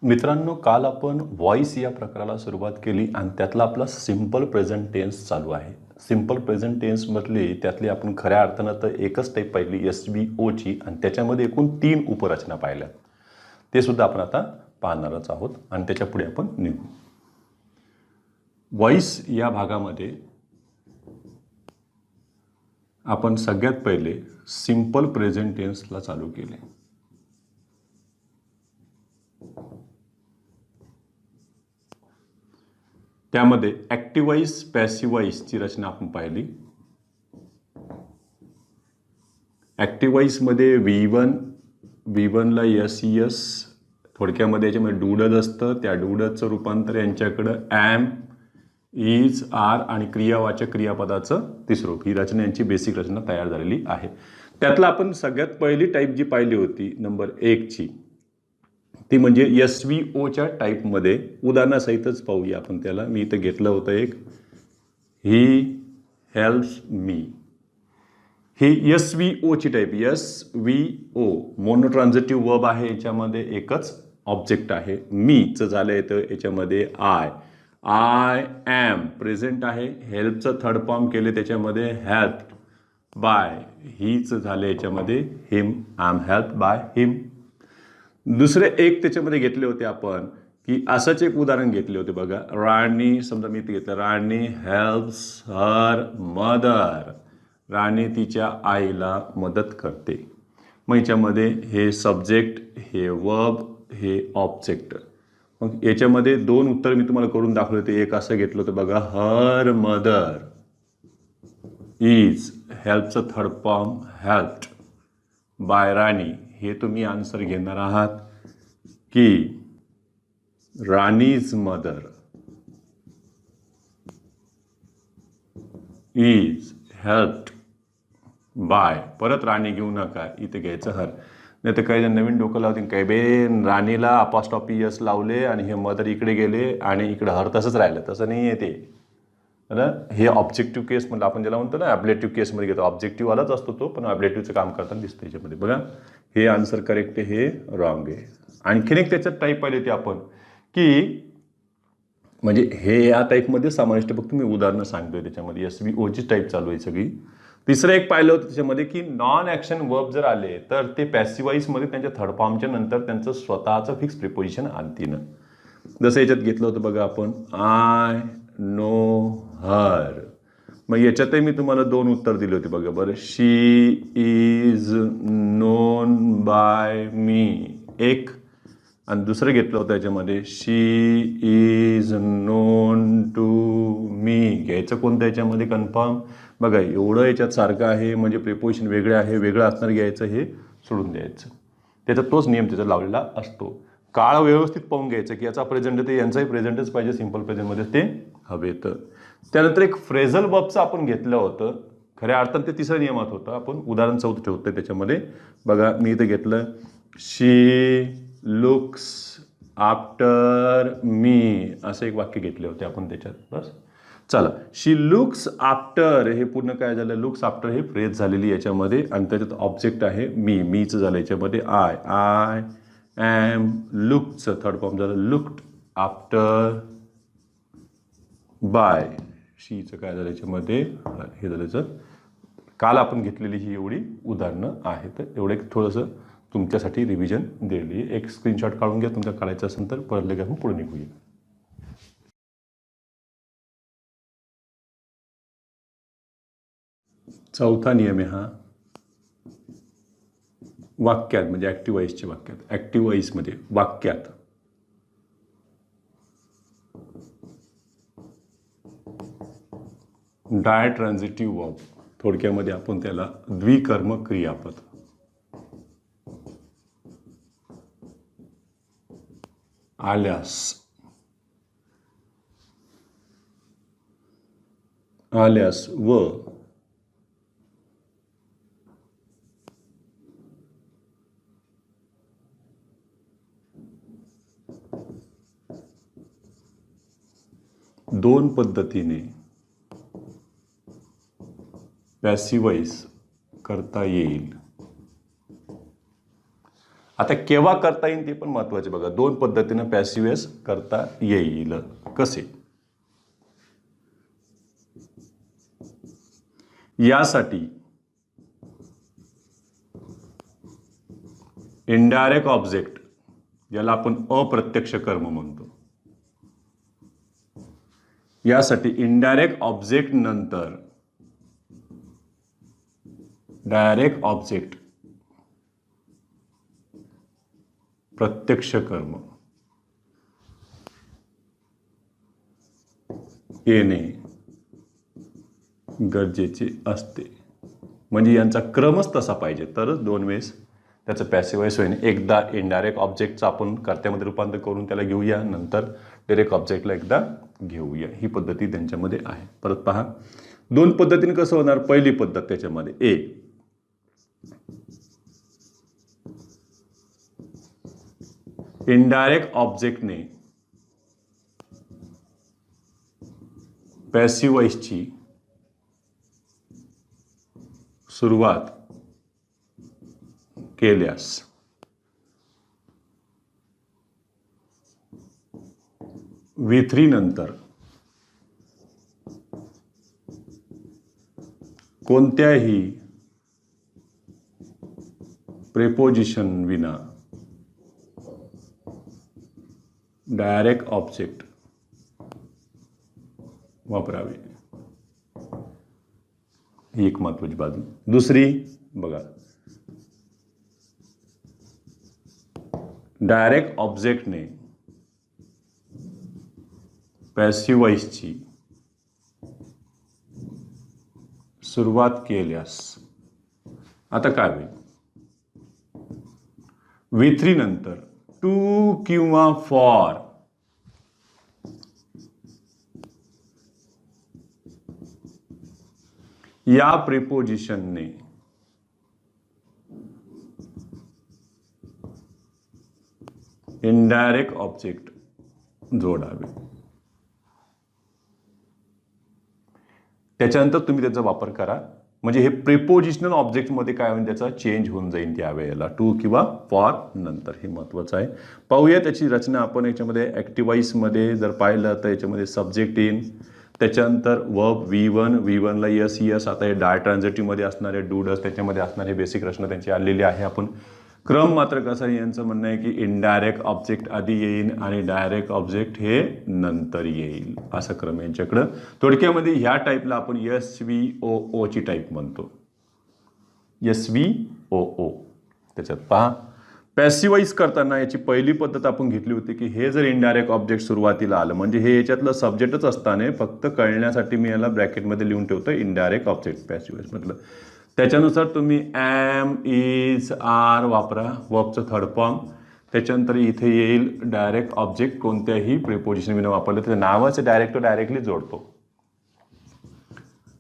मित्रांनो, काल आपण व्हॉइस या प्रकाराला सुरुवात केली आणि त्यातला आपला सिंपल प्रेझेंट टेन्स चालू आहे. सिंपल प्रेझेंट टेन्समधली त्यातली आपण खऱ्या अर्थानं तर एकच टाईप पाहिली SVOची आणि त्याच्यामध्ये एकूण 3 उपरचना पाहिल्या. ते सुद्धा आपण आता पाहणारच आहोत आणि त्याच्या पुढे आपण निघू. व्हॉइस या भागामध्ये आपण सगळ्यात पहिले सिंपल प्रेझेंट टेन्सला चालू केले. त्यामध्ये ॲक्टिव्ह वॉइस, पॅसिव्ह वॉइसची रचना आपण पाहिली. ॲक्टिव्ह वॉइसमध्ये V1ला SES, थोडक्यामध्ये याच्यामध्ये डूडल असतं. त्या डूडलचं रूपांतर यांच्याकडं ॲम, इज, आर आणि क्रियावाचक क्रियापदाचं तिसरं रूप. ही रचना यांची बेसिक रचना तयार झालेली आहे. त्यातला आपण सगळ्यात पहिली टाईप जी पाहिली होती नंबर 1ची, ती म्हणजे SVOच्या टाईपमध्ये उदाहरणासहितच पाहूया आपण त्याला. मी इथं घेतलं होतं एक, ही हेल्प्स मी. ही SVOची टाईप. SVO मोनोट्रान्झिटिव्ह वर्ब आहे. याच्यामध्ये एकच ऑब्जेक्ट आहे. मीचं झालं येतं याच्यामध्ये आय ॲम प्रेझेंट आहे. हेल्पचं थर्ड फॉर्म केले त्याच्यामध्ये हेल्प बाय. हीचं झालं याच्यामध्ये him, I am help by him. दुसरे एक त्याच्यामध्ये घेतले होते आपण की असंच एक उदाहरण घेतले होते बघा. राणी, समजा मी इथे घेतलं, राणी हेल्प्स हर मदर. राणी तिच्या आईला मदत करते. मग याच्यामध्ये हे सब्जेक्ट, हे वर्ब, हे ऑब्जेक्ट. मग याच्यामध्ये 2 उत्तर मी तुम्हाला करून दाखवले होते. एक असं घेतलं होतं बघा, हर मदर इज, हेल्पचं third form helped by Rani. हे तुम्ही आन्सर घेणार आहात की Rani's mother is helped by, परत राणी घेऊ नका, इथे घ्यायचं हर. नाही तर काही जण नवीन डोकं लावतील, काय बे राणीला अपॉस्ट्रॉफी एस लावले आणि हे मदर इकडे गेले आणि इकडे हर तसंच राहिलं. तसं नाही आहे ते. हे ऑब्जेक्टिव्ह केसमध्ये आपण ज्याला म्हणतो ना, ॲब्लेटिव्ह केसमध्ये घेतो. ऑब्जेक्टिव्ह आलाच असतो तो, पण ॲब्लेटिव्हचं काम करताना दिसतं याच्यामध्ये बघा. हे आन्सर करेक्ट आहे, हे रॉंग आहे. आणखीन एक त्याच्यात टाईप पाहिली होती आपण की, म्हणजे हे या टाईपमध्ये समाविष्ट, फक्त मी उदाहरणं सांगतोय त्याच्यामध्ये. SVOची टाईप चालू आहे सगळी. तिसरं एक पाहिलं होतं त्याच्यामध्ये की नॉन ॲक्शन वर्ब जर आले तर ते पॅसिवाईजमध्ये त्यांच्या थर्ड फॉर्मच्या नंतर त्यांचं स्वतःचं फिक्स प्रिपोजिशन आणतीन. जसं याच्यात घेतलं होतं बघा आपण, आय नो हर. मग याच्यातही मी तुम्हाला 2 उत्तर दिले होते बघा. बरं, शी इज नोन बाय मी एक, आणि दुसरं घेतलं होतं याच्यामध्ये, शी इज नोन टू मी. घ्यायचं कोणतं याच्यामध्ये कन्फर्म बघा. एवढं याच्यात सारखं आहे म्हणजे प्रिपोजिशन वेगळे आहे, वेगळं असणार घ्यायचं, हे सोडून द्यायचं. त्याचा तोच नियम त्याचा लावलेला असतो. काळ व्यवस्थित पाहून घ्यायचं की याचा प्रेझेंट आहे, यांचाही प्रेझेंटच पाहिजे सिंपल प्रेझेंटमध्ये ते हवेत. त्यानंतर एक फ्रेझल वर्बचं आपण घेतलं होतं. खऱ्या अर्थात ते तिसऱ्या नियमात होतं. आपण उदाहरण 4 ठेवतोय त्याच्यामध्ये बघा. मी इथे घेतलं, शी लुक्स आफ्टर मी, असं एक वाक्य घेतले होते आपण त्याच्यात. बस चला, शी लुक्स आफ्टर हे पूर्ण काय झालं, लुक्स आफ्टर हे फ्रेज झालेली याच्यामध्ये, आणि त्याच्यात ऑब्जेक्ट आहे मी. मीचं झालं याच्यामध्ये आय ॲम. लुकचं थर्ड फॉर्म झालं लुक्ड आफ्टर बाय. शीचं काय झालं याच्यामध्ये, हे झालं. काल आपण घेतलेली ही एवढी उदाहरणं आहेत. एवढे थोडंसं तुमच्यासाठी रिव्हिजन दिलेली. एक स्क्रीनशॉट काढून घ्या तुमच्या काढायचं असेल तर, परत लगेच आपण पुढे निघूया. चौथा नियम आहे हा वाक्यात, म्हणजे ॲक्टिव्ह वॉइसच्या वाक्यात. ॲक्टिव्ह वॉइसमध्ये वाक्यात डायट्रान्झिटिव्ह वर्ब, थोडक्यामध्ये आपण त्याला द्विकर्म क्रियापद. आल्यास, आल्यास व दोन पद्धतीने पॅसिवाईज करता येईल. आता केव्हा करता येईल ते पण महत्त्वाचे बघा. दोन पद्धतीनं पॅसिव्ह वॉइस करता येईल. कसे? यासाठी इनडायरेक्ट ऑब्जेक्ट, ज्याला आपण अप्रत्यक्ष कर्म म्हणतो, यासाठी इनडायरेक्ट ऑब्जेक्ट नंतर डायरेक्ट ऑब्जेक्ट प्रत्यक्ष कर्म येणे गरजेचे असते. म्हणजे यांचा क्रमच तसा पाहिजे तरच दोन वेळेस त्याचं पॅसिव्ह वॉइस होईल. एकदा इनडायरेक्ट ऑब्जेक्टचं आपण कर्त्यामध्ये रूपांतर करून त्याला घेऊया, नंतर डायरेक्ट ऑब्जेक्टला एकदा घेऊया. ही पद्धती त्यांच्यामध्ये आहे. परत पहा, दोन पद्धतीने कसं होणार. पहिली पद्धत त्याच्यामध्ये ए, इनडायरेक्ट ऑब्जेक्टने पॅसिव्ह वॉइसची सुरुवात केल्यास V3 नंतर कोणत्याही प्रेपोजिशन विना डायरेक्ट ऑब्जेक्ट वापरावे. ही एक महत्त्वाची बाजू. दुसरी बघा, डायरेक्ट ऑब्जेक्टने पॅसिव्ह वॉइसची सुरुवात केल्यास आता काय होईल. V3 नंतर टू किंवा फॉर या प्रिपोजिशनने इनडायरेक्ट ऑब्जेक्ट जोडावे. त्याच्यानंतर तुम्ही त्याचा वापर करा. म्हणजे हे प्रिपोजिशनल ऑब्जेक्टमध्ये काय होईल, त्याचा चेंज होऊन जाईल त्यावेळेला टू किंवा फॉर नंतर. हे महत्त्वाचं आहे. पाहूया त्याची रचना आपण. याच्यामध्ये ॲक्टिव्ह वॉइसमध्ये जर पाहिलं तर याच्यामध्ये सब्जेक्ट येईल, त्याच्यानंतर वर्ब V1 ला यस यस. आता हे डाय ट्रान्झिटिव्हमध्ये असणारे डू डस, त्याच्यामध्ये असणारे बेसिक रचना त्यांची आलेली आहे. आपण क्रम मात्र कसा आहे, यांचं म्हणणं आहे की इनडायरेक्ट ऑब्जेक्ट आधी येईल आणि डायरेक्ट ऑब्जेक्ट हे नंतर येईल, असा क्रम यांच्याकडं. थोडक्यामध्ये ह्या टाईपला आपण SVOO ची टाईप म्हणतो. SVOO. त्याच्यात पहा, पॅसिव्ह वॉइस करताना याची पहिली पद्धत आपण घेतली होती की हे जर इनडायरेक्ट ऑब्जेक्ट सुरुवातीला आलं म्हणजे हे याच्यातलं सब्जेक्टच असताना फक्त कळण्यासाठी मी याला ब्रॅकेटमध्ये लिहून ठेवतो इनडायरेक्ट ऑब्जेक्ट पॅसिव्ह वॉइस म्हटलं. त्याच्यानुसार तुम्ही एम, इज, आर वापरा, वर्बचं थर्ड फॉर्म. त्याच्यानंतर इथे येईल डायरेक्ट ऑब्जेक्ट कोणत्याही प्रिपोजिशन विना वापरलं तर नावाचं डायरेक्टली जोडतो.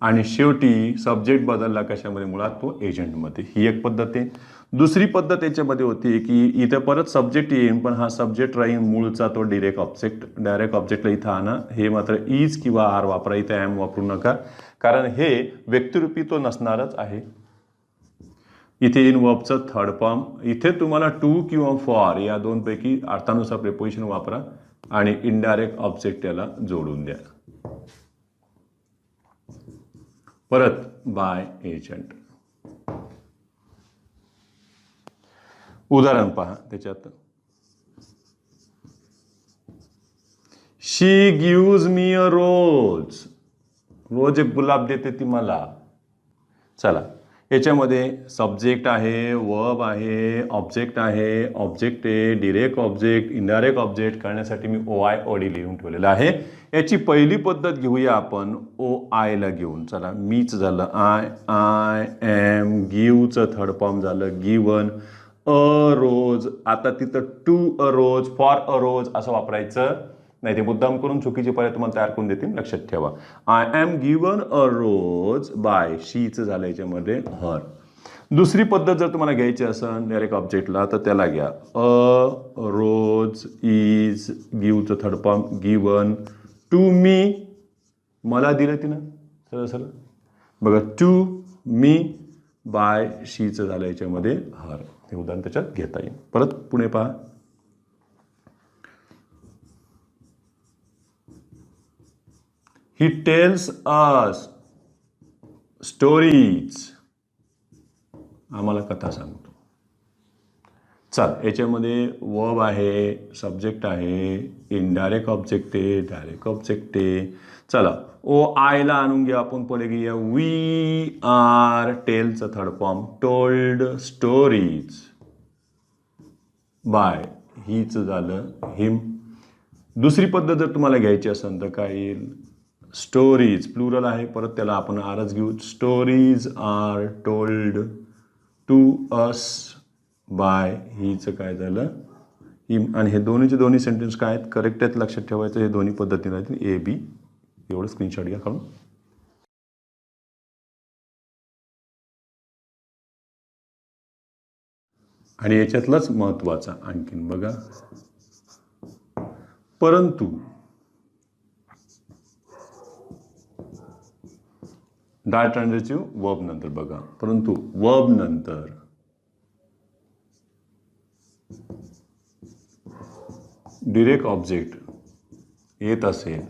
आणि शेवटी सब्जेक्ट बदलला कशामध्ये, मुळात तो एजंटमध्ये. ही एक पद्धत आहे. दुसरी पद्धत याच्यामध्ये होती की इथे परत सब्जेक्ट येईल पण हा सब्जेक्ट राहील मूळचा तो डायरेक्ट ऑब्जेक्ट. डायरेक्ट ऑब्जेक्टला इथं आणा. हे मात्र इज किंवा आर वापरा, इथे एम वापरू नका, कारण हे व्यक्तिरूपी तो नसणारच आहे. इथे येईल वर्बचं थर्ड फॉर्म. इथे तुम्हाला टू किंवा फॉर या दोनपैकी अर्थानुसार प्रिपोजिशन वापरा आणि इनडायरेक्ट ऑब्जेक्ट याला जोडून द्या. परत बाय एजंट. उदाहरण पहा त्याच्यात. शी गिव्ज मी अ रोज. रोज एक गुलाब देते ती मला. चला, याच्यामध्ये सब्जेक्ट आहे, वर्ब आहे, ऑब्जेक्ट आहे, ऑब्जेक्ट आहे, डायरेक्ट ऑब्जेक्ट, इनडायरेक्ट ऑब्जेक्ट करण्यासाठी मी OI लिहून ठेवलेलं आहे. याची पहिली पद्धत घेऊया आपण OI ला घेऊन. चला, मीच झालं आय एम, गिव्हचं थर्ड फॉर्म झालं गिवन, अ रोज. आता तिथं to a rose, for a रोज असं वापरायचं नाही. ते मुद्दाम करून चुकीचे पर्याय तुम्हाला तयार करून देतील, लक्षात ठेवा. I am given a rose by, शीचं झालं याच्यामध्ये हर. दुसरी पद्धत जर तुम्हाला घ्यायची असेल डायरेक्ट ऑब्जेक्टला तर त्याला घ्या. अ रोज इज, गिव्हचं third form given, to me, मला दिलं तिनं सरळ बघा, टू मी बाय शीचं झालं याच्यामध्ये हर. हे उदाहरण त्याच्यात घेता येईल. परत पुढे पहा. He tells us stories. आम्हाला कथा सांगतो. चल, याच्यामध्ये वर्ब आहे, सब्जेक्ट आहे, इनडायरेक्ट ऑब्जेक्ट आहे, डायरेक्ट ऑब्जेक्ट आहे. चला, ओ आयला आणून घ्या आपण. पुढे घेऊया वी आर. टेलचं third form told stories by. हीच झालं हिम. दुसरी पद्धत जर तुम्हाला घ्यायची असेल तर काय येईल? स्टोरीज प्लुरल आहे, परत त्याला आपण आरच घेऊ. Stories are told to us by. हीचं काय झालं? हिम. आणि हे दोन्ही सेंटेन्स काय आहेत? करेक्ट आहेत, लक्षात ठेवायचं. हे दोन्ही पद्धतीने आहेत, ए बी. एवढं स्क्रीनशॉट घ्या काढून. आणि याच्यातलंच महत्त्वाचा आणखीन बघा. परंतु डाय ट्रान्झिटिव्ह वर्ब नंतर बघा. परंतु वर्ब नंतर डिरेक्ट ऑब्जेक्ट येत असेल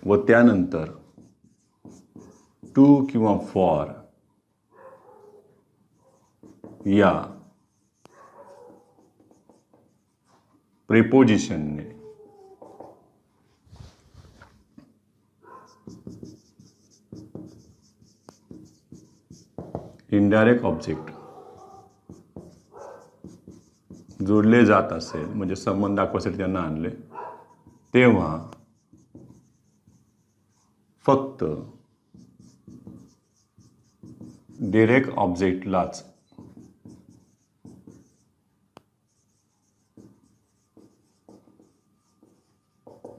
व त्यानंतर टू किंवा फॉर या प्रिपोजिशनने इनडायरेक्ट ऑब्जेक्ट जोडले जात असेल, म्हणजे संबंध दाखवायसाठी त्यांना आणले, तेव्हा फक्त डिरेक्ट ऑब्जेक्टलाच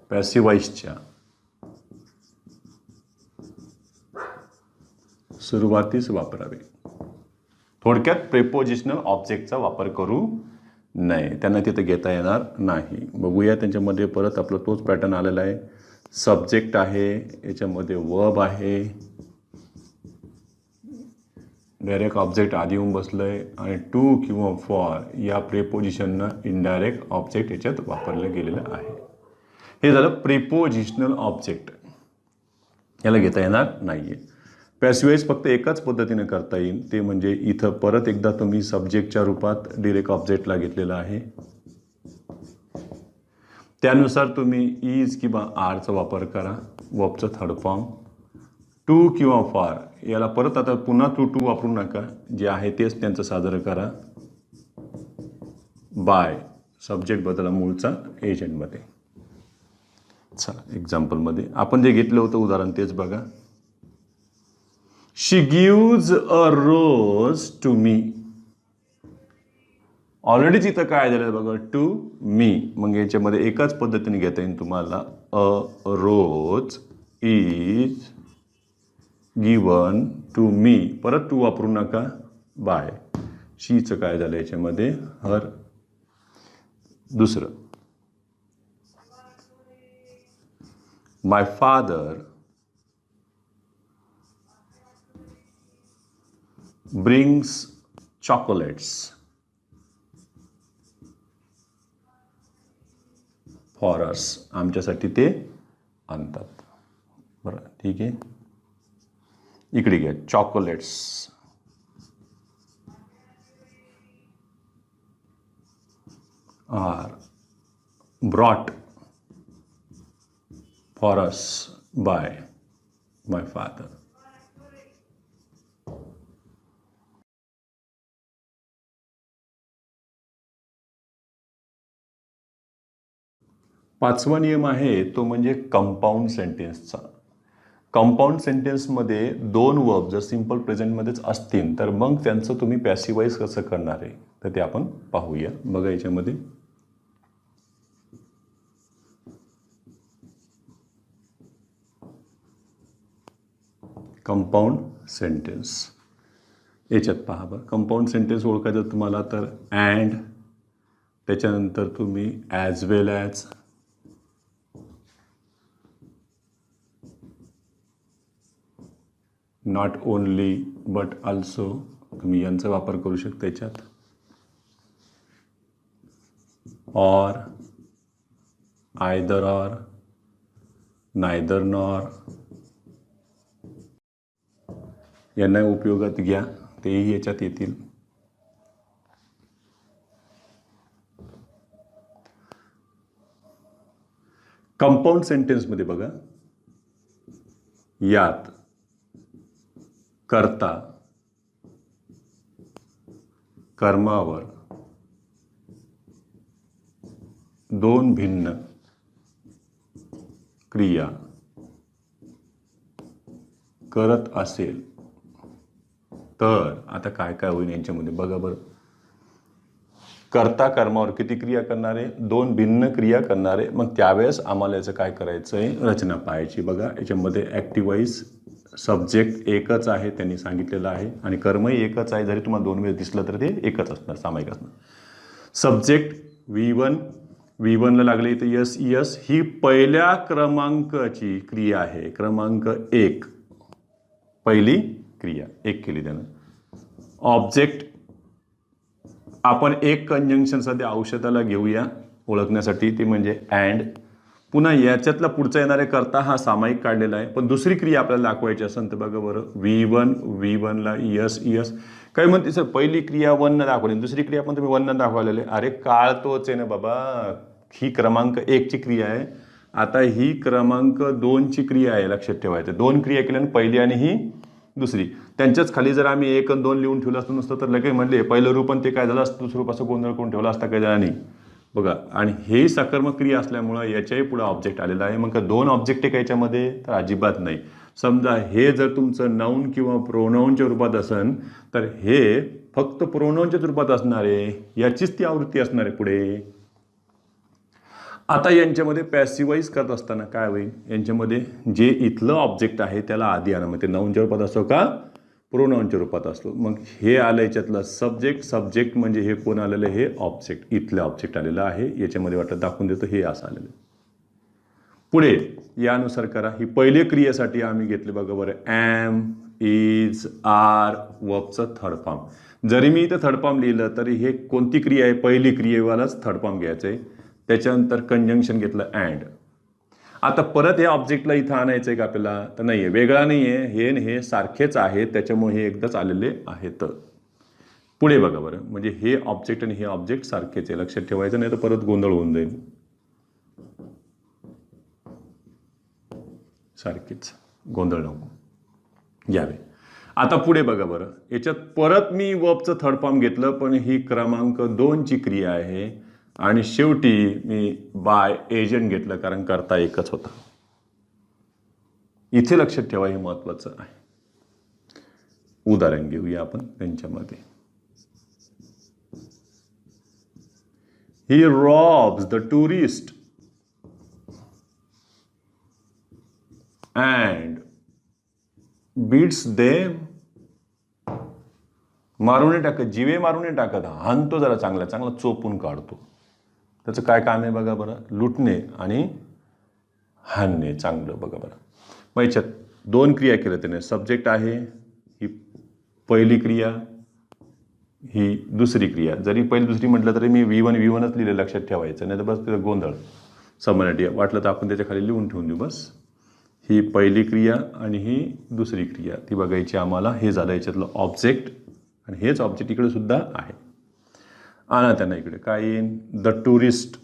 पॅसिव्हाइजच्या सुरुवातीस वापरावे. थोडक्यात प्रेपोजिशनल ऑब्जेक्टचा वापर करू नये, त्यांना तिथे घेता येणार नाही. बघूया त्यांच्यामध्ये परत आपला तोच पॅटर्न आलेला आहे. सब्जेक्ट आहे, याच्यामध्ये वर्ब आहे, डायरेक्ट ऑब्जेक्ट आधी येऊन बसलंय आणि टू किंवा फॉर या प्रेपोजिशननं इनडायरेक्ट ऑब्जेक्ट याच्यात वापरलं गेलेलं आहे. हे झालं प्रेपोजिशनल ऑब्जेक्ट, याला घेता येणार नाहीये. पॅसिव्हाइज फक्त एकाच पद्धतीने करता येईल, ते म्हणजे इथं परत एकदा तुम्ही सब्जेक्टच्या रूपात डिरेक्ट ऑब्जेक्टला घेतलेला आहे. त्यानुसार तुम्ही इज किंवा आरचा वापर करा. वर्बचं थर्ड फॉर्म. टू किंवा फॉर याला परत आता पुन्हा टू वापरू नका, जे आहे तेच त्यांचं सादर करा. बाय सब्जेक्ट बदला मूळचा एजंटमध्ये. चला, एक्झाम्पलमध्ये आपण जे घेतलं होतं उदाहरण तेच बघा. शी gives a rose to me. ऑलरेडीच इथं काय झालं बघा, टू मी. मग याच्यामध्ये एकाच पद्धतीने घेता येईल तुम्हाला. अ रोज इज गिवन टू मी. परत टू वापरू नका. बाय. शीचं काय झालं याच्यामध्ये? हर. दुसरं, my father brings chocolates for us. आमच्यासाठी ते आणतात. बरं, ठीक आहे. इकडे घ्या, chocolates are brought for us by my father. पाचवा नियम आहे तो म्हणजे कंपाऊंड सेंटेन्सचा. कंपाऊंड सेंटेन्समध्ये दोन वर्ब जर सिम्पल प्रेझेंटमध्येच असतील तर मग त्यांचं तुम्ही पॅसिव्हाइज कसं करणार आहे तर ते आपण पाहूया. बघा याच्यामध्ये कंपाऊंड सेंटेन्स. याच्यात पहा बरं, कंपाऊंड सेंटेन्स ओळखायचं तुम्हाला तर अँड, त्याच्यानंतर तुम्ही as well as, not only but also, तुम्ही यांचा वापर करू शकता याच्यात. और, आयदर और, नायदर नॉर यांना उपयोगात घ्या, तेही याच्यात येतील. कंपाऊंड सेंटेन्समध्ये बघा, यात कर्ता कर्मावर दोन भिन्न क्रिया करत असेल तर आता काय काय होईल यांच्यामध्ये बघा बरं. कर्ता कर्मावर किती क्रिया करणारे, दोन भिन्न क्रिया करणारे. मग त्यावेळेस आम्हाला याचं काय करायचं आहे, रचना पाहायची. बघा याच्यामध्ये ॲक्टिवाईज सब्जेक्ट एकच आहे त्यांनी सांगितलेलं आहे आणि कर्मही एकच आहे. जरी तुम्हाला दोन वेळेस दिसलं तर ते एकच असणार, सामायिक असणार. सब्जेक्ट V1 लागले इथे यस यस, ही पहिल्या क्रमांकाची क्रिया आहे. क्रमांक 1 पहिली क्रिया 1 केली त्यानं. ऑब्जेक्ट आपण एक कंजंक्शन सध्या औषधाला घेऊया ओळखण्यासाठी, ती म्हणजे अँड. पुन्हा याच्यातला पुढचा येणारे करता हा सामायिक काढलेला आहे. पण दुसरी क्रिया आपल्याला दाखवायची असेल तर बघा बरं, V1ला यस यस. काही म्हणते सर पहिली क्रिया 1 दाखवली, दुसरी क्रिया पण तुम्ही 1 दाखवलेले. अरे काळ तोच आहे ना बाबा, ही क्रमांक 1ची क्रिया आहे, आता ही क्रमांक 2ची क्रिया आहे. लक्षात ठेवायचं, 2 क्रिया केल्या, पहिली आणि ही दुसरी. त्यांच्याच खाली जर आम्ही 1 आणि 2 लिहून ठेवलं असतं नसतं तर लगेच म्हणले पहिलं रूप आणि ते काय झालं असतं, दुसरं रूप असं गोंधळ करून ठेवला असता काय नाही बघा. आणि हे सकर्मक क्रिया असल्यामुळं याच्याही पुढे ऑब्जेक्ट आलेला आहे. मग 2 ऑब्जेक्ट आहे का याच्यामध्ये, तर अजिबात नाही. समजा हे जर तुमचं नाऊन किंवा प्रोनाऊनच्या रूपात असेल तर हे फक्त प्रोनाऊनच्याच रूपात असणार आहे, याचीच ती आवृत्ती असणार आहे पुढे. आता यांच्यामध्ये पॅसिवाईज करत असताना काय होईल, यांच्यामध्ये जे इथलं ऑब्जेक्ट आहे त्याला आधी आणा. मग ते नाऊनच्या रूपात असो का प्रोनाऊनच्या रूपात असतो. मग हे आलं याच्यातलं सब्जेक्ट म्हणजे हे कोण आलेलं आहे, हे ऑब्जेक्ट, इथलं ऑब्जेक्ट आलेलं आहे. याच्यामध्ये वाटतं दाखवून देतो, हे असं आलेलं आहे. पुढे यानुसार करा. ही पहिल्या क्रियेसाठी आम्ही घेतले बघा बरं, ॲम, इज, आर, वर्बचं थर्ड फॉर्म. जरी मी इथं थर्ड फॉर्म लिहिलं तरी हे कोणती क्रिया आहे, पहिली क्रियेवालाच थर्ड फॉर्म घ्यायचं आहे. त्याच्यानंतर कंजंक्शन घेतलं अँड. आता परत हे ऑब्जेक्टला इथं आणायचं आहे का आपल्याला, तर नाही आहे, वेगळा नाही आहे, हे आणि हे सारखेच आहेत, त्याच्यामुळे हे एकदाच आलेले आहेत. पुढे बघा बरं, म्हणजे हे ऑब्जेक्ट आणि हे ऑब्जेक्ट सारखेच आहे, लक्षात ठेवायचं, नाही तर परत गोंधळ होऊन जाईल. सारखेच, गोंधळ नको यावे. आता पुढे बघा बरं, याच्यात परत मी वर्बचं थर्ड फॉर्म घेतलं, पण ही क्रमांक 2ची क्रिया आहे. आणि शेवटी मी बाय एजंट घेतलं, कारण करता एकच होता. इथे लक्षात ठेवा, हे महत्वाचं आहे. उदाहरण घेऊया आपण त्यांच्यामध्ये. He robs the tourist and beats them. मारून नाही टाकत, जीवे मारून नाही टाकत, हाणतो जरा चांगला चांगला चोपून काढतो. त्याचं काय काम आहे बघा बरं, लुटणे आणि हाणणे चांगलं. बघा बरं, मग याच्यात 2 क्रिया केल्या त्याने. सब्जेक्ट आहे, ही पहिली क्रिया, ही दुसरी क्रिया. जरी पहिली दुसरी म्हटलं तरी मी V1च लिहिलं, लक्षात ठेवायचं, नाही तर बस त्याचा गोंधळ समजण्यासाठी. वाटलं तर आपण त्याच्या खाली लिहून ठेवून देऊ बस. ही पहिली क्रिया आणि ही दुसरी क्रिया ती बघायची आम्हाला. हे झालं याच्यातलं ऑब्जेक्ट, आणि हेच ऑब्जेक्ट इकडे सुद्धा आहे. आणा त्यांना इकडे, काय येईन, द टुरिस्ट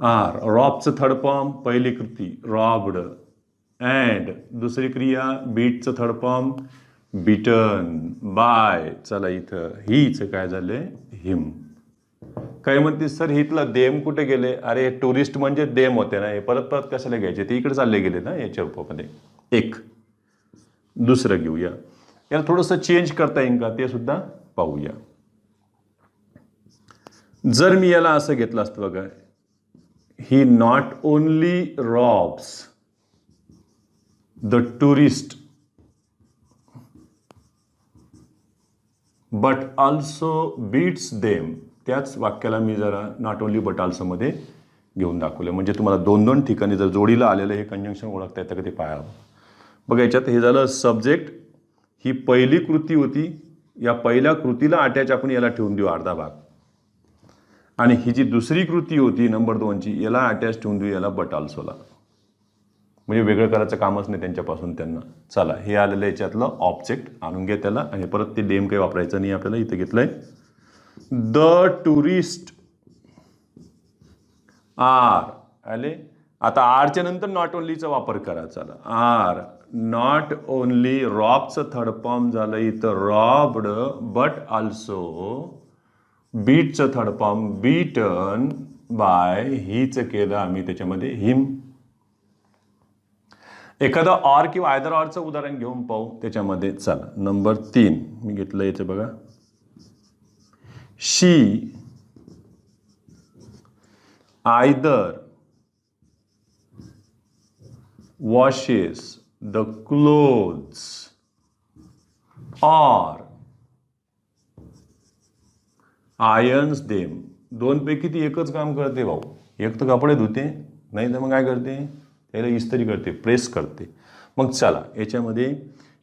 आर. रॉबचं थर्ड फॉर्म, पहिली कृती रॉब्ड, अँड दुसरी क्रिया बीटचं थर्ड फॉर्म बिटन, बाय. चला इथं हीच काय झालंय, हिम. काय म्हणते सर इथलं देम कुठे गेले, अरे टुरिस्ट म्हणजे देम होते ना, हे परत परत कशाला घ्यायचे, ते इकडे चालले गेले ना याच्या रूपामध्ये. एक दुसरं घेऊया, याला थोडंसं चेंज करता येईल का ते सुद्धा पाहूया. जर मी याला असं घेतलं असतं बघा, he not only robs the tourist but also beats them. त्याच वाक्याला मी जरा नॉट ओनली बट ऑल्सो मध्ये घेऊन दाखवलं. म्हणजे तुम्हाला 2-2 ठिकाणी जर जोडीला आलेलं हे कंजंक्शन ओळखता येतं का ते पाहावं. बघा याच्यात हे झालं सब्जेक्ट, ही पहिली कृती होती, या पहिल्या कृतीला अटॅच आपण याला ठेवून देऊ अर्धा भाग, आणि ही जी दुसरी कृती होती नंबर 2ची याला अटॅच ठेवून देऊ याला बट ऑल्सोला. म्हणजे वेगळं करायचं कामच नाही त्यांच्यापासून त्यांना. चला हे आलेलं याच्यातलं ऑब्जेक्ट आणून घ्या त्याला, आणि परत ते डेम काही वापरायचं नाही आपल्याला. इथे घेतलंय द टुरिस्ट आर आले. आता आरच्या नंतर नॉट ओनलीचा वापर करा. चला आर नॉट ओनली, रॉबचं थर्ड फॉर्म झालं इथं रॉब्ड, बट ऑल्सो बीटचं थर्ड फॉर्म बीटन बाय, हीच केलं आम्ही त्याच्यामध्ये हिम. एखादं ऑर किंवा आयदर ऑरचं उदाहरण घेऊन पाहू त्याच्यामध्ये. चला नंबर 3 मी घेतलं याचं बघा. शी either washes the clothes or irons them. दोनपैकी ती एकच काम करते भाऊ. एक तर कपडे धुते, नाही तर मग काय करते, त्याला इस्त्री करते, प्रेस करते. मग चला याच्यामध्ये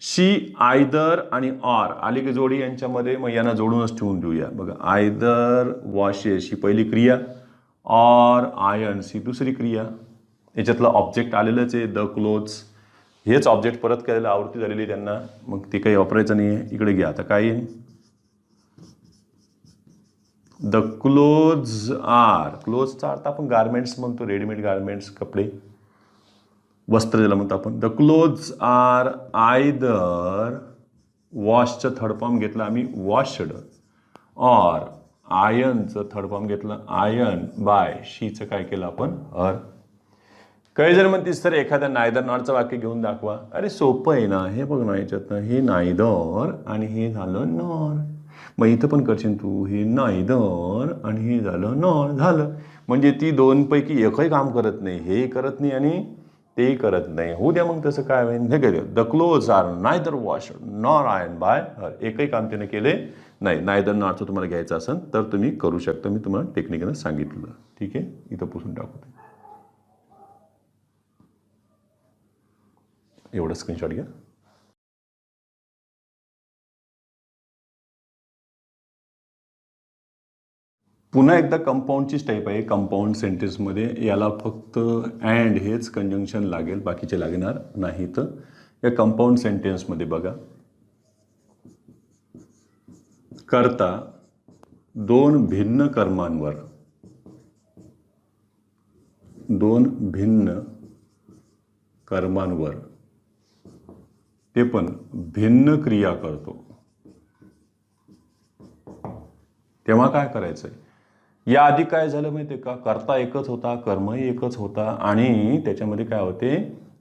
शी आयदर आणि ऑर आली की जोडी यांच्यामध्ये, मग यांना जोडूनच ठेवून देऊया. बघा आयदर वॉशेस ही पहिली क्रिया, ऑर आयर्न्स ही दुसरी क्रिया. याच्यातलं ऑब्जेक्ट आलेलंच आहे द क्लोथ्स, हेच ऑब्जेक्ट परत करायला आवृत्ती झालेली त्यांना, मग ते काही वापरायचं नाही आहे. इकडे घ्या आता काय, द क्लोथ्स आर, क्लोथ्सचा अर्थ आपण गारमेंट्स म्हणतो, रेडीमेड गारमेंट्स, कपडे, वस्त्र ज्याला म्हणतो आपण. द क्लोथ्स आर आयदर, वॉशचं थर्ड फॉर्म घेतलं आम्ही वॉशड, ऑर आयर्नचं थर्ड फॉर्म घेतलं आयर्न बाय, शीचं काय केलं आपण हर. काही जण म्हणतीस सर एखाद्या नायदर नॉरचं वाक्य घेऊन दाखवा. अरे सोपं आहे ना, हे बघ ना याच्यातनं हे नायदर आणि हे झालं नॉर. मग इथं पण करशील तू, हे नायदर आणि हे झालं नॉर झालं. म्हणजे ती दोनपैकी एकही काम करत नाही, हेही करत नाही आणि तेही करत नाही. होऊ द्या मग तसं काय होईल. हे काय the clothes are neither wash nor iron by her, एकही काम त्याने केले नाही. नायदर नॉरचं तुम्हाला घ्यायचं असेल तर तुम्ही करू शकता, मी तुम्हाला टेक्निकनं सांगितलं. ठीक आहे, इथं पुसून टाकू. एवढं स्क्रीनशॉट घ्या. पुन्हा एकदा कंपाऊंडचीच टाईप आहे. कंपाऊंड सेंटेन्समध्ये याला फक्त अँड हेच कंजंक्शन लागेल, बाकीचे लागणार नाही. तर या कंपाऊंड सेंटेन्समध्ये बघा, करता दोन भिन्न कर्मांवर, दोन भिन्न कर्मांवर ते पण भिन्न क्रिया करतो, तेव्हा काय करायचंय. या आधी काय झालं माहिती आहे का, कर्ता एकच होता, कर्मही एकच होता, आणि त्याच्यामध्ये काय होते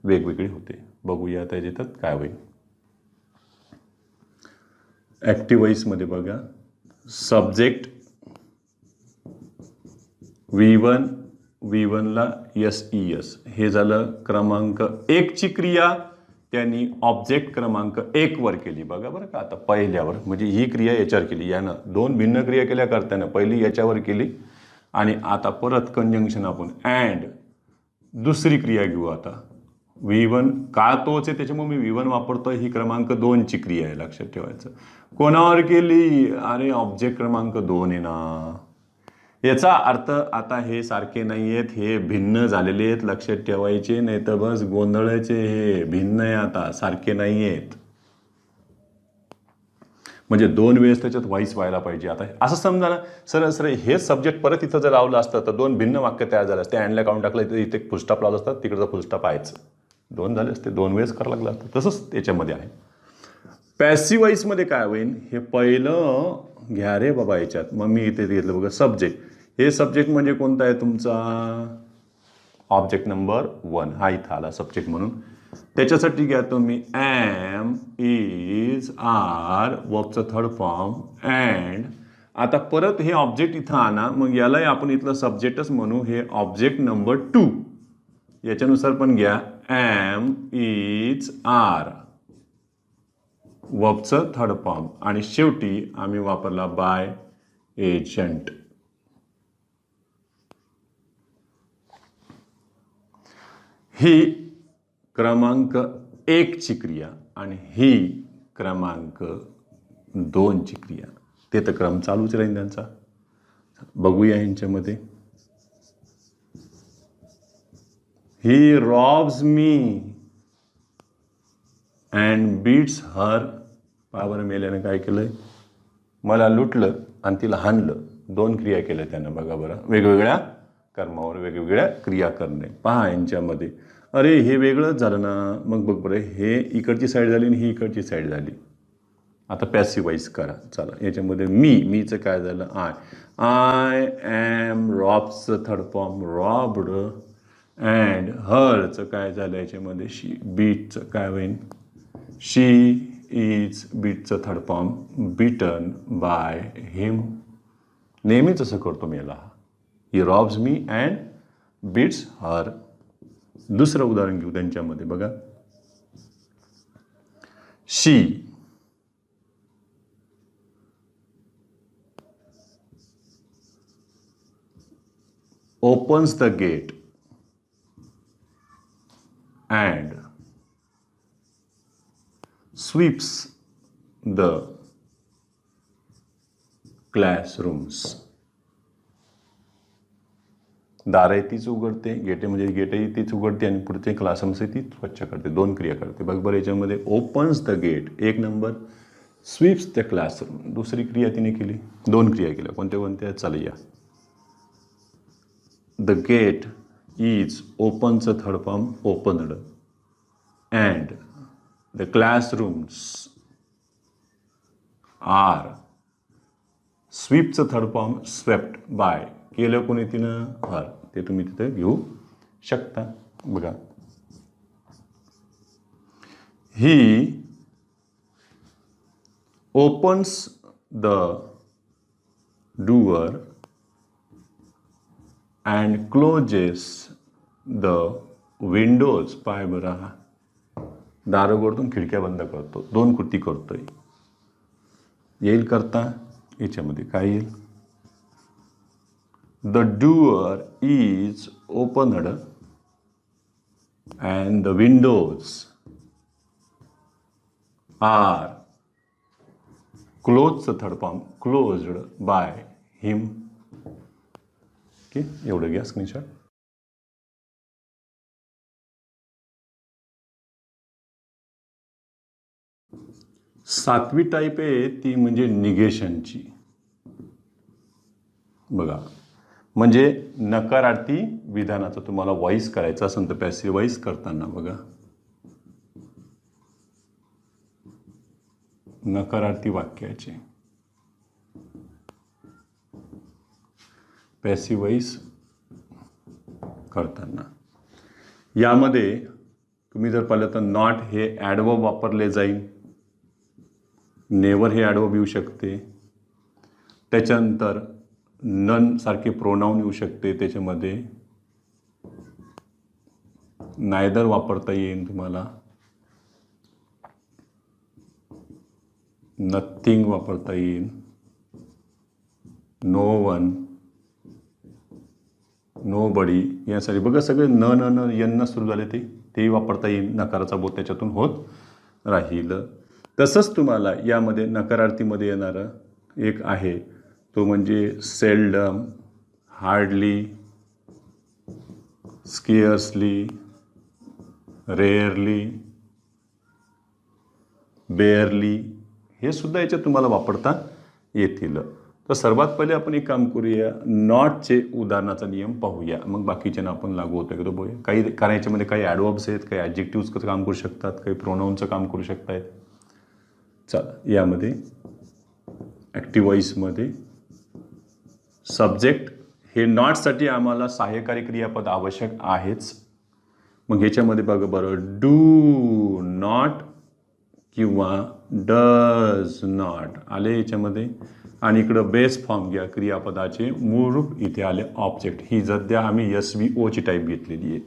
वेगवेगळे होते. बघूया आता याच्यात काय होईल. ॲक्टिव्ह वॉइसमध्ये बघा, सब्जेक्ट V1, V1ला SES, हे झालं क्रमांक 1ची क्रिया. त्यांनी ऑब्जेक्ट क्रमांक 1 वर केली. बघा बरं का, आता पहिल्यावर म्हणजे ही क्रिया याच्यावर केली, यानं दोन भिन्न क्रिया केल्या करताना. पहिली याच्यावर केली आणि आता परत कंजंक्शन आपण अँड दुसरी क्रिया घेऊ. आता V1 का तोच आहे त्याच्यामुळे मी V1 वापरतोय. ही क्रमांक 2ची क्रिया आहे, लक्षात ठेवायचं. कोणावर केली, अरे ऑब्जेक्ट क्रमांक 2 आहे ना. याचा अर्थ आता हे सारखे नाही आहेत, हे भिन्न झालेले आहेत, लक्षात ठेवायचे, नाही तर बस गोंधळायचे. हे भिन्न आहे, आता सारखे नाही आहेत. म्हणजे 2 वेळेस त्याच्यात व्हॉइस व्हायला पाहिजे. आता असं समजा ना, सरळ सरळ हेच सब्जेक्ट परत इथं जर लावलं असतं तर 2 भिन्न वाक्य तयार झालं असते. अँडला काउंट टाकलं तर इथे फुलस्टॉप लावलं असतं, तिकडचा फुलस्टॉप आहेच, 2 झाले असते, 2 वेळेस करावं लागलं असतं. तसंच त्याच्यामध्ये आहे. पॅसिव्ह व्हॉइसमध्ये काय होईल, हे पहिलं घ्या रे बाबा याच्यात. मग मी इथे घेतलं बघा सब्जेक्ट. हे सब्जेक्ट म्हणजे कोणता आहे तुमचा, ऑब्जेक्ट नंबर 1 हा इथं आला सब्जेक्ट म्हणून. त्याच्यासाठी घ्या तुम्ही एम, इज, आर, वर्बचं थर्ड फॉर्म अँड. आता परत हे ऑब्जेक्ट इथं आणा, मग यालाही आपण इथलं सब्जेक्टच म्हणू. हे ऑब्जेक्ट नंबर 2 याच्यानुसार पण घ्या एम, इज, आर, वर्बचं थर्ड फॉर्म, आणि शेवटी आम्ही वापरला बाय एजंट. ही क्रमांक 1 ची क्रिया आणि ही क्रमांक 2 ची क्रिया. ते तर क्रम चालूच राहील त्यांचा. बघूया यांच्यामध्ये. He robs me and beats her. पावर मेल्यानं काय केलंय, मला लुटलं आणि तिला हाणलं. 2 क्रिया केल्या त्यानं. बघा बरं, वेगवेगळ्या कर्मावर वेगवेगळ्या क्रिया करणे. पहा यांच्यामध्ये. अरे हे वेगळंच झालं ना. मग बघ बरं, हे इकडची साईड झाली आणि ही इकडची साईड झाली. आता पॅसिवाईज करा. चला याच्यामध्ये मीचं काय झालं, आय एम रॉब्सचं थर्ड फॉर्म रॉब्ड. अँड हरचं काय झालं याच्यामध्ये, शी. बीटचं काय होईल, शी इज. बीटचं third form beaten by him. नेहमीच असं करतो मी याला. He robs me and beats her. दुसरं उदाहरण घेऊ त्यांच्यामध्ये. बघा, शी opens the gate and sweeps the classrooms. दारही तीच उघडते, गेटे म्हणजे गेटही तीच उघडते आणि पुढचे क्लासरूम्स ती स्वच्छ करते. 2 क्रिया करते. बघ बरं याच्यामध्ये opens the gate 1 number, sweeps the classroom दुसरी क्रिया तिने केली. 2 क्रिया केल्या. कोणत्या कोणत्या, चालूया. The gate is openचं third form opened and the classrooms are sweepचं थर्ड फॉर्म swept by. केलं कोणी तिनं, हर. ते तुम्ही तिथे घेऊ शकता. बघा, ही opens the door and closes the windows. पाय बरं, हा दार उघडून खिडक्या बंद करतो. 2 कृती करतोय. येईल करता. याच्यामध्ये काय येईल, the door is opened and the windows are. क्लोजचं third form closed by him. Okay, एवढं घ्या स्क्रीनशॉट. सातवी टाईप आहे ती म्हणजे निगेशनची. बघा, म्हणजे नकारार्थी विधानाचं तुम्हाला व्हॉइस करायचं असेल तर पॅसिव्ह व्हॉइस करताना बघा, नकारार्थी वाक्याचे पॅसिव्ह व्हॉइस करताना यामध्ये तुम्ही जर पाहिलं तर नॉट हे ॲडवर्ब वापरले जाईल. नेवर हे ॲडवर्ब येऊ शकते. त्याच्यानंतर नन सारखे प्रोनाऊन येऊ शकते. त्याच्यामध्ये नायदर वापरता येईल तुम्हाला. नथिंग वापरता येईल. नो वन, नो बडी यासाठी बघा सगळे न यन्न सुरू झाले तेही वापरता येईल. नकाराचा बोध त्याच्यातून होत राहील. तसंच तुम्हाला यामध्ये नकारार्थीमध्ये येणारं एक आहे तो म्हणजे सेल्डम, हार्डली, स्केअर्सली, रेअरली, बेअरली हे सुद्धा याच्यात तुम्हाला वापरता येतील. तर सर्वात पहिले आपण एक काम करूया, नॉटचे उदाहरणाचा नियम पाहूया. मग बाकीचे आपण लागू होतं की तो बघूया. काही कारण याच्यामध्ये काही ॲडवर्ब्स आहेत, काही ॲडजेक्टिव्हचं काम करू शकतात, काही प्रोनाऊनचं काम करू शकतात. चला, यामध्ये ॲक्टिव्ह व्हॉइसमध्ये सब्जेक्ट हे नॉटसाठी आम्हाला सहाय्यकारी क्रियापद आवश्यक आहेच. मग याच्यामध्ये बघा बरं, डू नॉट किंवा डज नॉट आले याच्यामध्ये. आणि इकडं बेस फॉर्म घ्या क्रियापदाचे मूळ रूप इथे आले ऑब्जेक्ट. ही सध्या आम्ही SVOची टाईप घेतलेली आहे.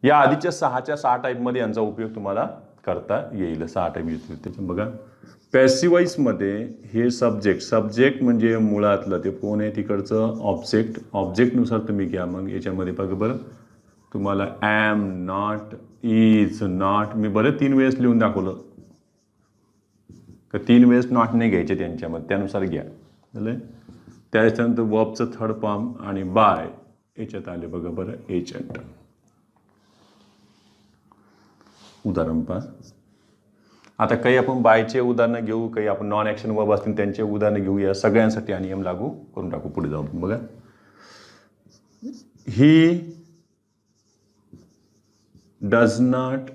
या आधीच्या 6 टाईपमध्ये यांचा उपयोग तुम्हाला करता येईल. 6 टाईप घेतले त्याच्या. बघा, पॅसिव्ह व्हॉइसमध्ये हे सब्जेक्ट म्हणजे मुळातलं ते कोण आहे तिकडचं ऑब्जेक्टनुसार तुम्ही घ्या. मग याच्यामध्ये बघा बरं, तुम्हाला am not is not me बरं 3 वेळेस लिहून दाखवलं का 3 वेळेस नॉट नाही घ्यायचे त्यांच्यामध्ये, त्यानुसार घ्या. झालं. त्याच्यानंतर वर्बचं थर्ड फॉर्म आणि बाय याच्यात आले बघा बरं एजंट. उदाहरण पहा. आता काही आपण बायचे उदाहरणं घेऊ, काही आपण नॉन ॲक्शन वर्ब असतील त्यांचे उदाहरणं घेऊ. या सगळ्यांसाठी हा नियम लागू करून टाकू. पुढे जाऊन बघा. He does not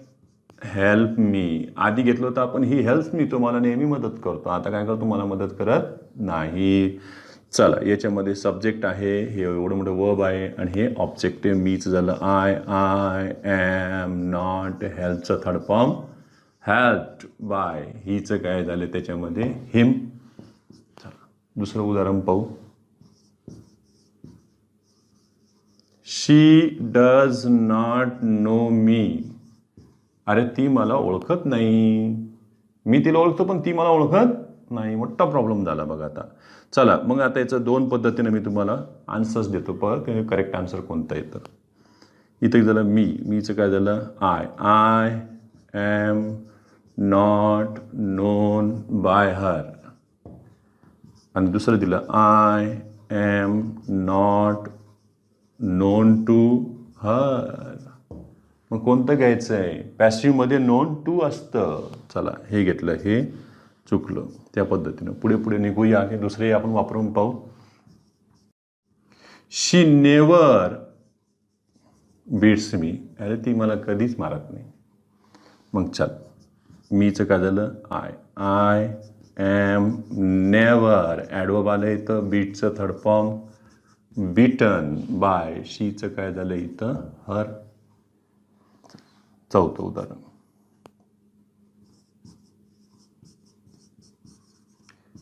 help me. आधी घेतलं होतं आपण ही हेल्प मी, तो मला नेहमी मदत करतो. आता काय करतो, मला मदत करत नाही. चला, याच्यामध्ये सब्जेक्ट आहे, हे एवढं मोठं वर्ब आहे आणि हे ऑब्जेक्टिव्ह मीच झालं. I am not. हेल्पचं थर्ड फॉर्म हेल्प्ड बाय. हिचं काय झालं त्याच्यामध्ये हिम. चला दुसरं उदाहरण पाहू. She does not know me. अरे ती मला ओळखत नाही. मी तिला ओळखतो पण ती मला ओळखत नाही. मोठा प्रॉब्लेम झाला बघा आता. चला मग आता याचं 2 पद्धतीने मी तुम्हाला आन्सर्स देतो. पण करेक्ट आन्सर कोणतं येतं. इथं झालं मीचं काय झालं I am not known by her. आणि दुसरं दिलं I am not known to her. मग कोणतं घ्यायचं आहे. पॅसिव्हमध्ये नोन टू असतं. चला हे घेतलं, हे चुकलं. त्या पद्धतीनं पुढे निघूया. की दुसरे आपण वापरून पाहू. शी नेवर बीट्स मी. अरे ती मला कधीच मारत नाही. मग चल मीचं काय झालं आय ॲम नेवर. ॲडवर्ब आलं इथं. बीटचं थर्ड फॉर्म बीटन बाय. शीचं काय झालं इथं हर. चौथं उदाहरण.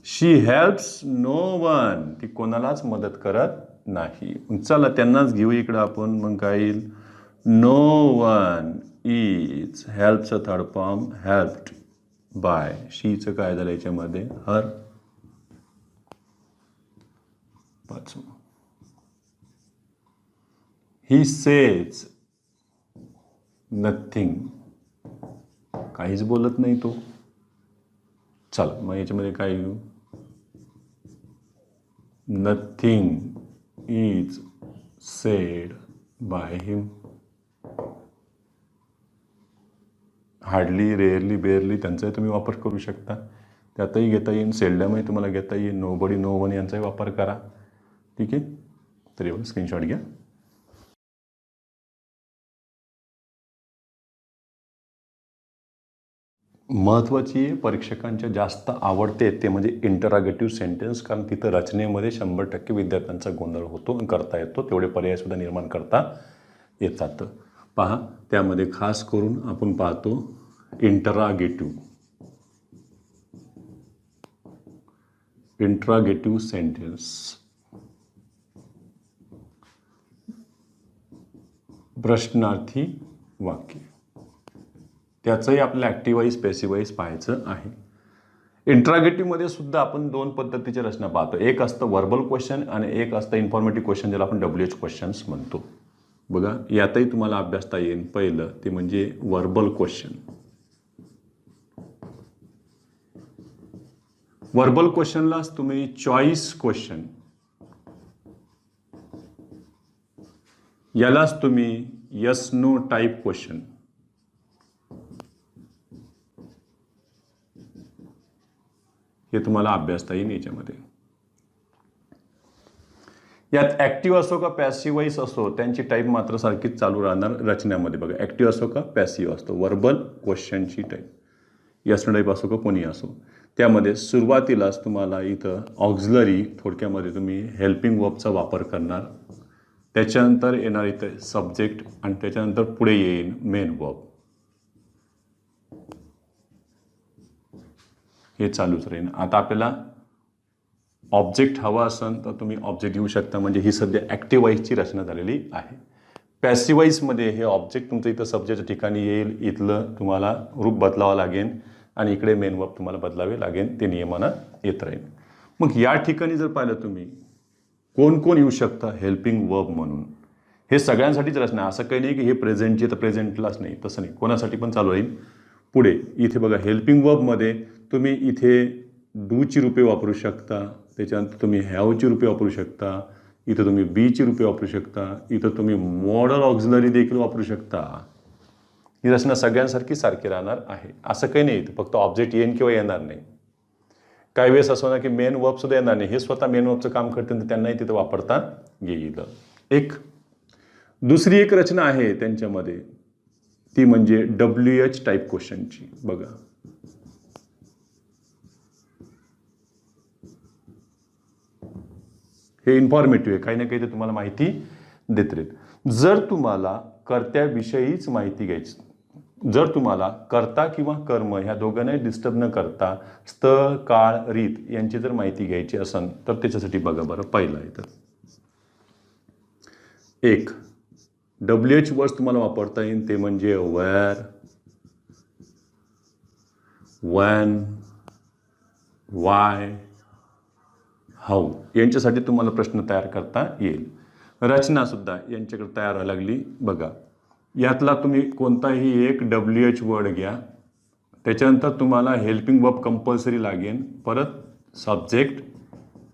शी हेल्प्स नो वन. ती कोणालाच मदत करत नाही. चला त्यांनाच घेऊ इकडं आपण. मग काय येईल नो वन इज. हेल्पचं थर्ड फॉर्म हेल्प्ड बाय. शीचं काय झालं याच्यामध्ये हर. पाचवं. He says nothing. काहीच बोलत नाही तो. चला मग याच्यामध्ये काय घेऊ. Nothing is said by him. Hardly rarely barely त्यांचाही तुम्ही वापर करू शकता. त्यातही घेता येईल. सेल्डमही तुम्हाला घेता येईल. नोबडी नो वन यांचाही वापर करा. ठीक आहे. तर एवढं स्क्रीनशॉट घ्या. महत्त्वाची परीक्षकांच्या जास्त आवडते ते म्हणजे इंटरागेटिव्ह सेंटेन्स. कारण तिथं रचनेमध्ये 100% विद्यार्थ्यांचा गोंधळ होतो आणि करता येतो. तेवढे पर्यायसुद्धा निर्माण करता येतात. पहा त्यामध्ये खास करून आपण पाहतो इंटरागेटिव्ह सेंटेन्स. प्रश्नार्थी वाक्य. त्याचंही आपल्याला ॲक्टिव्हाईज पॅसिव्हाईज पाहायचं आहे. इंट्रागेटिव्हमध्ये सुद्धा आपण 2 पद्धतीची रचना पाहतो. एक असतं वर्बल क्वेश्चन आणि एक असतं इन्फॉर्मेटिव्ह क्वेश्चन, ज्याला आपण WH क्वेश्चन्स म्हणतो. बघा यातही तुम्हाला अभ्यासता येईल. पहिलं ते म्हणजे वर्बल क्वेश्चन. वर्बल क्वेश्चनलाच तुम्ही चॉईस क्वेश्चन, यालाच तुम्ही यस नो टाईप क्वेश्चन, हे तुम्हाला अभ्यासता येईल याच्यामध्ये. यात ॲक्टिव्ह असो का पॅसिव्हाईज असो त्यांची टाईप मात्र सारखीच चालू राहणार रचनेमध्ये. बघा ॲक्टिव्ह असो का पॅसिव्ह असतो. वर्बल क्वेश्चनची टाईप यस नो टाईप असो का कोणी असो. त्यामध्ये सुरुवातीलाच तुम्हाला इथं ऑक्झिलरी, थोडक्यामध्ये तुम्ही हेल्पिंग वर्बचा वापर करणार. त्याच्यानंतर येणार इथं सब्जेक्ट आणि त्याच्यानंतर पुढे येईल मेन वर्ब. हे चालूच राहील. आता आपल्याला ऑब्जेक्ट हवा असेल तर तुम्ही ऑब्जेक्ट घेऊ शकता. म्हणजे ही सध्या ॲक्टिव्हाईजची रचना झालेली आहे. पॅसिव्हाईजमध्ये हे ऑब्जेक्ट तुमचं इथं सब्जेक्टच्या ठिकाणी येईल. इथलं तुम्हाला रूप बदलावं लागेल आणि इकडे मेन वर्ब तुम्हाला बदलावे लागेल. ते नियमानं येत राहील. मग या ठिकाणी जर पाहिलं तुम्ही कोण कोण येऊ शकतं हेल्पिंग वर्ब म्हणून. हे सगळ्यांसाठीच रचना आहे. असं काही नाही की हे प्रेझेंटची तर प्रेझेंटलाच नाही, तसं नाही, कोणासाठी पण चालू राहील. पुढे इथे बघा हेल्पिंग वर्बमध्ये तुम्ही इथे डूची रूपे वापरू शकता, त्याच्यानंतर तुम्ही हॅवची रूपे वापरू शकता, इथं तुम्ही बीची रूपे वापरू शकता, इथं तुम्ही मॉडल ऑक्झिलरी देखील वापरू शकता. ही रचना सगळ्यांसारखी सारखी राहणार आहे. असं काही नाही, फक्त ऑब्जेक्ट येईन किंवा येणार नाही. काही वेळेस असं ना की मेन वर्ब सुद्धा येणार नाही, हे स्वतः मेन वर्बचं काम करतील तर त्यांनाही तिथं वापरता येईल. दुसरी एक रचना आहे त्यांच्यामध्ये, ती म्हणजे WH टाईप क्वेश्चनची. बघा हे इन्फॉर्मेटिव्ह आहे, काही ना काही ते तुम्हाला माहिती देत राहील. जर तुम्हाला कर्त्याविषयीच माहिती घ्यायची, जर तुम्हाला कर्ता किंवा कर्म ह्या दोघांनाही डिस्टर्ब न करता स्थळ काळ रीत यांची जर माहिती घ्यायची असेल तर त्याच्यासाठी बघा बरं, पहिला आहे तर एक WH वर्ड्स तुम्हाला वापरता येईल, ते म्हणजे वेअर, व्हॅन, वाय, हाऊ यांच्यासाठी तुम्हाला प्रश्न तयार करता येईल. रचना सुद्धा यांच्याकडे तयार व्हायला लागली. बघा यातला तुम्ही कोणताही एक WH वर्ड घ्या, त्याच्यानंतर तुम्हाला हेल्पिंग वर्ब कंपल्सरी लागेल, परत सब्जेक्ट,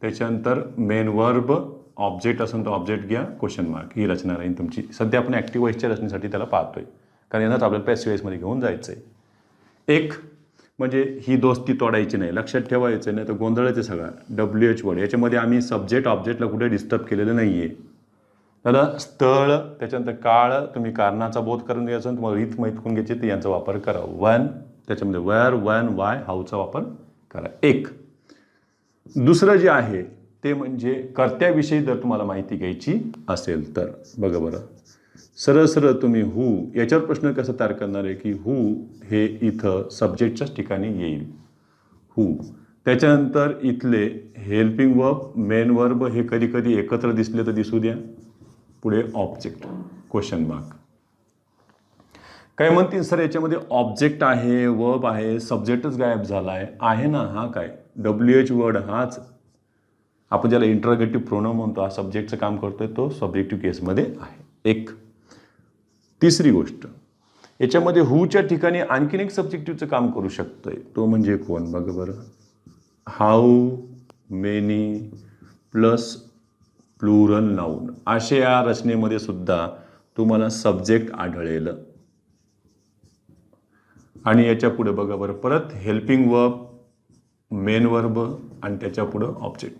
त्याच्यानंतर मेन वर्ब, ऑब्जेक्ट असेल तर ऑब्जेक्ट घ्या, क्वेश्चन मार्क. ही रचना राहील तुमची. सध्या आपण ॲक्टिव्ह वॉइसच्या रचनेसाठी त्याला पाहतोय, कारण यांनाच आपल्याला पॅसिव्ह वॉइसमध्ये घेऊन जायचं आहे. एक म्हणजे ही दोस्ती तोडायची नाही, लक्षात ठेवायचं नाही तर गोंधळायचं सगळा. WH वर्ड याच्यामध्ये आम्ही सब्जेक्ट ऑब्जेक्टला कुठे डिस्टर्ब केलेलं नाही आहे. त्याला स्थळ, त्याच्यानंतर काळ, तुम्ही कारणाचा बोध करून द्यायचा, तुम्हाला रीत माहीत करून घ्यायची तर यांचा वापर करा. वन, त्याच्यामध्ये वेअर, व्हॅन, वाय, हाऊचा वापर करा. एक दुसरं जे आहे ते म्हणजे कर्त्याविषयी जर तुम्हाला माहिती घ्यायची असेल तर बघा बरं, सरळ सरळ तुम्ही हू याच्यावर प्रश्न कसा तयार करणार आहे की हू हे इथं सब्जेक्टच्याच ठिकाणी येईल, हू. त्याच्यानंतर इथले हेल्पिंग वर्ब, मेन वर्ब हे कधी कधी एकत्र दिसले तर दिसू द्या. पुढे ऑब्जेक्ट, क्वेश्चन मार्क. काय म्हणतील सर याच्यामध्ये ऑब्जेक्ट आहे, वर्ब आहे, सब्जेक्टच गायब झाला आहे ना. हा काय WH वर्ड हाच आपण ज्याला इंटरोगेटिव्ह प्रोनाउन म्हणतो, हा सब्जेक्टचं काम करतोय, तो सब्जेक्टिव्ह केसमध्ये आहे. एक तिसरी गोष्ट, याच्यामध्ये हूच्या ठिकाणी आणखीन एक सब्जेक्टिव्हचं काम करू शकतोय, तो म्हणजे कोण बघा बरं, how, many plus plural noun. अशा या रचनेमध्ये सुद्धा तुम्हाला सब्जेक्ट आढळेल. आणि याच्या पुढे बघा बरं, परत हेल्पिंग वर्ब, मेन वर्ब आणि त्याच्या पुढं ऑब्जेक्ट.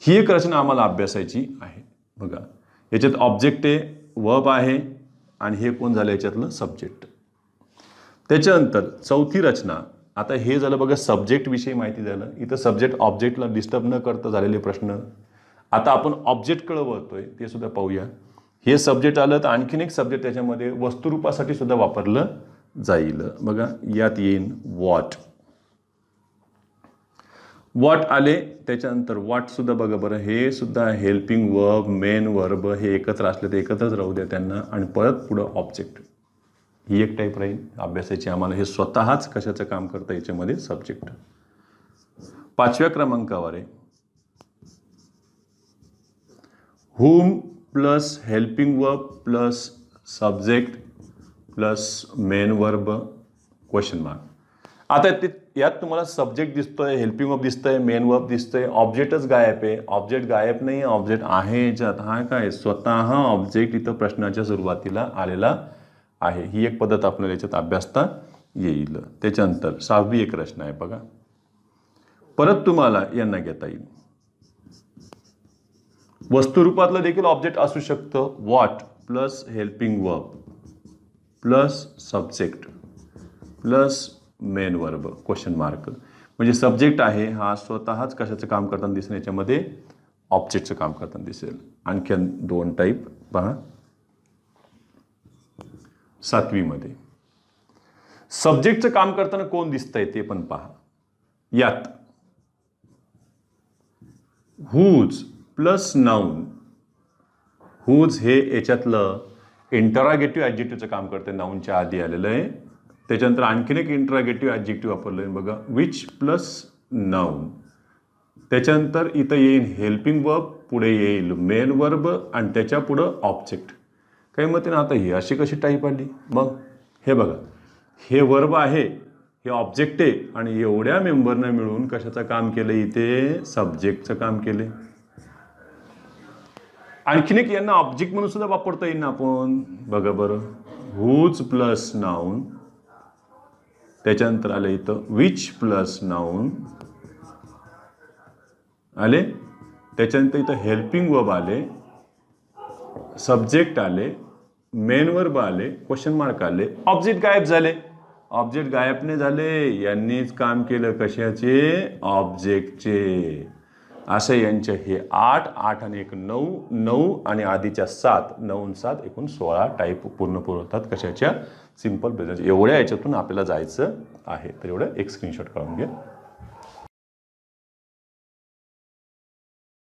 ही एक रचना आम्हाला अभ्यासायची आहे. बघा याच्यात ऑब्जेक्ट आहे, वर्ब आहे आणि हे कोण झालं याच्यातलं सब्जेक्ट. त्याच्यानंतर चौथी रचना, आता हे झालं बघा सब्जेक्ट विषयी माहिती झालं. इथं सब्जेक्ट ऑब्जेक्टला डिस्टर्ब न करता झालेले प्रश्न. आता आपण ऑब्जेक्टकडे वळतोय, ते सुद्धा पाहूया. हे सब्जेक्ट आलं तर आणखीन एक सब्जेक्ट त्याच्यामध्ये वस्तुरूपासाठी सुद्धा वापरलं जाईल. बघा यात येईन वॉट. वॉट आले, त्याच्यानंतर वॉट सुद्धा बघा बरं, हे सुद्धा हेल्पिंग वर्ब, मेन वर्ब हे एकत्र असले तर एकत्रच राहू द्या त्यांना. आणि परत पुढं ऑब्जेक्ट. ही एक टाईप राहील अभ्यासाची आम्हाला. हे स्वतःच कशाचं काम करतं याच्यामध्ये सब्जेक्ट. पाचव्या क्रमांकावर आहे whom plus helping verb plus subject plus main verb question mark. आता यात तुम्हाला सब्जेक्ट दिसतोय, हेल्पिंग वर्ब दिसतंय, मेन वर्ब दिसतंय, ऑब्जेक्टच गायब आहे. ऑब्जेक्ट गायब नाही, ऑब्जेक्ट आहे याच्यात. हा काय स्वतः ऑब्जेक्ट इथं प्रश्नाच्या सुरुवातीला आलेला आहे. ही एक पद्धत आपल्याला याच्यात अभ्यासता येईल. त्याच्यानंतर सहावी एक रचना आहे बघा, परत तुम्हाला यांना घेता येईल. वस्तुरूपातलं देखील ऑब्जेक्ट असू शकतं. What plus helping verb plus subject plus main verb question mark. म्हणजे सब्जेक्ट आहे हा स्वतःच कशाचं काम करताना दिसेल, याच्यामध्ये ऑब्जेक्टचं काम करताना दिसेल. आणखीन दोन टाईप पहा. सातवीमध्ये सब्जेक्टचं काम करताना कोण दिसतंय ते पण पहा. यात हुज प्लस नाऊन. हुज हे याच्यातलं इंटरॉगेटिव्ह ॲडजेक्टिव्हचं काम करते, नाऊनच्या आधी आलेलं आहे. त्याच्यानंतर आणखीन एक इंटरॉगेटिव्ह ॲडजेक्टिव्ह वापरलं आहे बघा, विच प्लस नाऊन. त्याच्यानंतर इथं येईल हेल्पिंग वर्ब, पुढे येईल मेन वर्ब आणि त्याच्या पुढं ऑब्जेक्ट. काही मते ना आता ही अशी कशी टाईप आली. मग हे बघा, हे वर्ब आहे, हे ऑब्जेक्ट आहे आणि एवढ्या मेंबरनं मिळून कशाचं काम केलं, इथे सब्जेक्टचं काम केले. आणखीन एक यांना ऑब्जेक्ट म्हणून सुद्धा वापरता येईल ना आपण. बघा बरं, हुज प्लस नाऊन, त्याच्यानंतर आलं इथं विच प्लस नाऊन आले, त्याच्यानंतर इथं हेल्पिंग वर्ब आले, सब्जेक्ट आले, मेन वर्ब आले, क्वेश्चन मार्क आले, ऑब्जेक्ट गायब झाले. ऑब्जेक्ट गायब नाही झाले, यांनीच काम केलं कशाचे, ऑब्जेक्टचे. असे यांचे हे 8 आणि 1 9 9 आणि आधीच्या 7 9 7 एकूण 16 टाईप पूर्ण होतात कशाच्या, सिंपल प्रेझेंट. एवढ्या याच्यातून आपल्याला जायचं आहे. तर एवढं एक स्क्रीनशॉट काढून घ्या.